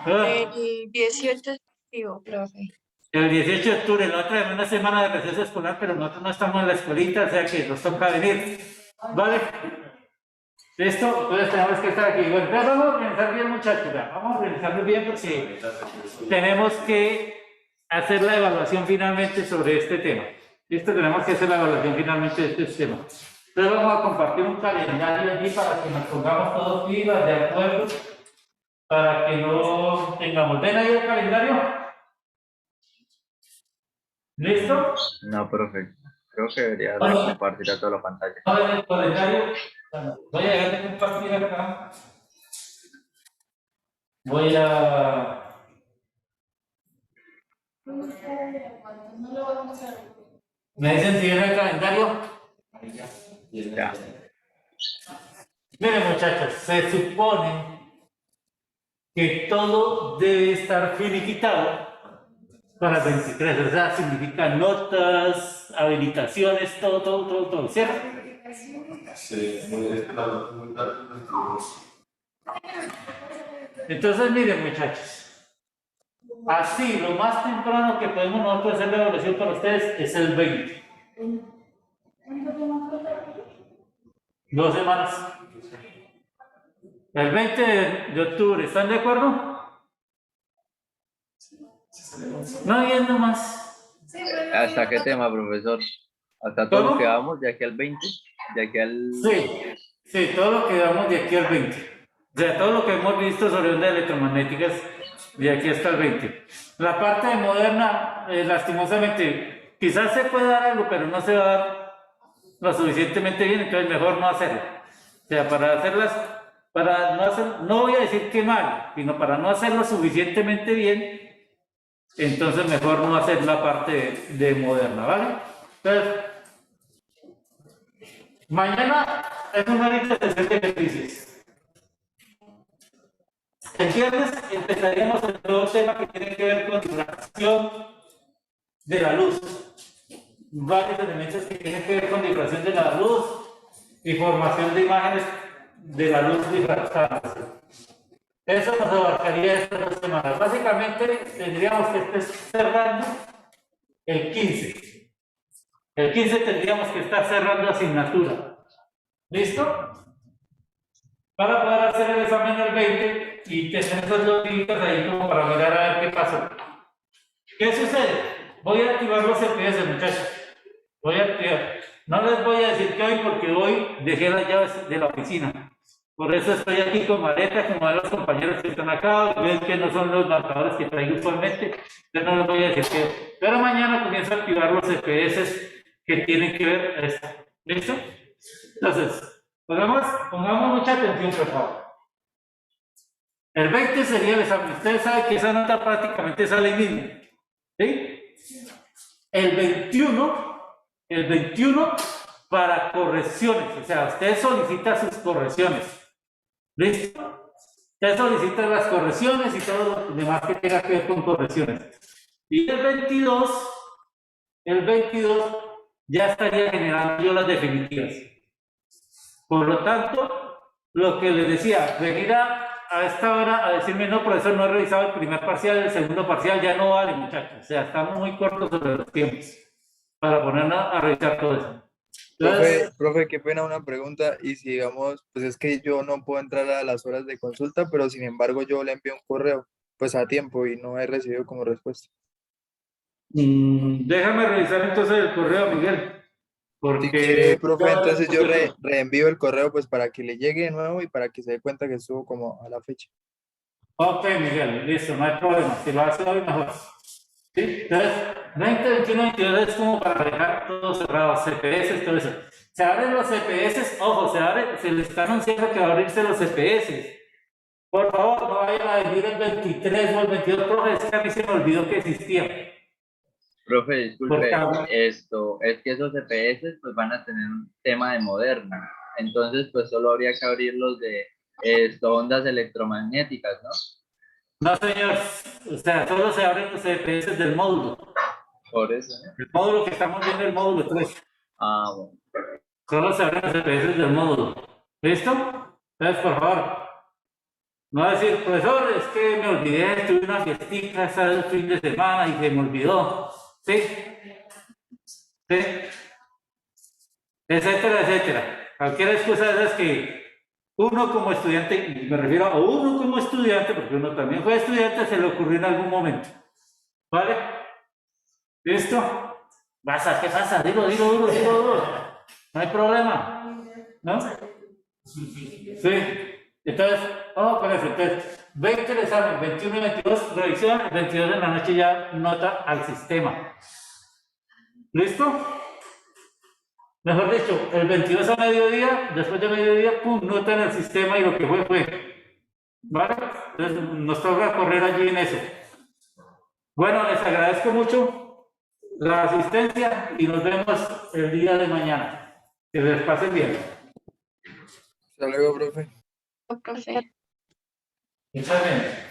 El 18 es festivo, profe.
El 18 de octubre, la otra es una semana de receso escolar, pero nosotros no estamos en la escuelita, o sea que nos toca venir. ¿Vale? ¿Listo? Entonces tenemos que estar aquí. Bueno, ya vamos a organizar bien, muchachos. Vamos a organizarnos bien porque tenemos que hacer la evaluación finalmente sobre este tema. ¿Listo? Tenemos que hacer la evaluación finalmente de este tema. Entonces vamos a compartir un calendario allí para que nos pongamos todos pilas, de acuerdo, para que no tengamos. ¿Ven ahí el calendario? ¿Listo?
No, profe. Creo que debería compartir a toda la pantalla.
A ver el calendario. Voy a dejar de compartir acá. Voy a. ¿Me dicen si viene el calendario?
Ya.
Miren, muchachos, se supone que todo debe estar finiquitado para el 23, o sea, significa notas, habilitaciones, todo, ¿cierto? Entonces, miren, muchachos, así, lo más temprano que podemos nosotros hacer la evaluación para ustedes es el 20. 2 semanas. El 20 de octubre, ¿están de acuerdo? No viendo más.
¿Hasta qué tema, profesor? ¿Hasta todo
¿Cómo?
lo que vamos de aquí al 20? ¿De aquí al...?
Sí, todo lo que damos de aquí al 20. O sea, todo lo que hemos visto sobre ondas electromagnéticas de aquí hasta el 20. La parte de moderna, lastimosamente, quizás se puede dar algo, pero no se va a dar lo suficientemente bien, entonces mejor no hacerlo. O sea, para hacerlas, para no hacer, no voy a decir que mal, sino para no hacerlo suficientemente bien, entonces mejor no hacer la parte de moderna, ¿vale? Entonces, mañana es una lista de 7 ejercicios. El viernes empezaríamos el nuevo tema que tiene que ver con difracción de la luz. Varios elementos que tienen que ver con difracción de la luz y formación de imágenes de la luz difractada. Eso nos abarcaría estas 2 semanas. Básicamente tendríamos que estar cerrando el 15. El 15 tendríamos que estar cerrando asignatura. ¿Listo? Para poder hacer el examen el 20 y tener esos 2 días ahí como para mirar a ver qué pasó. ¿Qué sucede? Voy a activar los CPS, muchachos. Voy a activar. No les voy a decir que hoy porque hoy dejé las llaves de la oficina. Por eso estoy aquí con maleta, como de los compañeros que están acá, ven que no son los marcadores que traigo usualmente, yo no les voy a decir que... Pero mañana comienzo a activar los CPS que tienen que ver esto. ¿Listo? Entonces, pongamos mucha atención, por favor. El 20 sería el examen. Ustedes saben que esa nota prácticamente sale ahí mismo. ¿Sí? El 21 para correcciones. O sea, usted solicita sus correcciones. ¿Listo? Usted solicita las correcciones y todo lo demás que tenga que ver con correcciones. Y el 22 ya estaría generando yo las definitivas. Por lo tanto, lo que les decía, venir a esta hora a decirme, no, profesor, no he revisado el primer parcial, el segundo parcial, ya no vale, muchachos. O sea, estamos muy cortos sobre los tiempos para ponernos a revisar todo eso. Entonces,
Profe, qué pena una pregunta. Y si digamos, pues es que yo no puedo entrar a las horas de consulta, pero sin embargo yo le envío un correo, pues a tiempo y no he recibido como respuesta.
déjame revisar entonces el correo, Miguel. Porque...
Si quiere, profe, entonces yo reenvío el correo pues para que le llegue de nuevo y para que se dé cuenta que estuvo como a la fecha.
Ok, Miguel, listo, no hay problema. Si lo hace hoy, mejor. ¿Sí? Entonces, 20, 21, 22 es como para dejar todo cerrado, CPS, todo eso. Se abren los CPS, ojo, se les está anunciando que va a abrirse los CPS. Por favor, no vayan a venir el 23 o el 22, profe, es que a mí se me olvidó que existía.
Profe, disculpe,
Porque-
esto, es que esos CPS pues van a tener un tema de Moderna, entonces pues solo habría que abrir los de ondas electromagnéticas, ¿no?
No, señor, o sea, solo se abren los CPS del módulo.
Por eso, ¿no?
El módulo que estamos viendo, el módulo 3.
Ah, bueno.
Solo se abren los CPS del módulo. ¿Listo? Entonces, por favor, no decir, profesor, es que me olvidé, tuve una fiestita el fin de semana y se me olvidó. ¿Sí? ¿Sí? Etcétera, etcétera. Cualquier excusa de esas que uno como estudiante, y me refiero a uno como estudiante, porque uno también fue estudiante, se le ocurrió en algún momento. ¿Vale? ¿Listo? ¿Qué pasa? Dilo duro. No hay problema. ¿No? Sí. Entonces, vamos con eso. Entonces, 20 el examen, 21 y 22 revisión, 22 en la noche ya nota al sistema. ¿Listo? Mejor dicho, el 22 a mediodía, después de mediodía, pum, nota en el sistema y lo que fue. ¿Vale? Entonces, nos toca correr allí en eso. Bueno, les agradezco mucho la asistencia y nos vemos el día de mañana. Que les pasen bien.
Hasta luego, profe.
Profe.
Muchas gracias.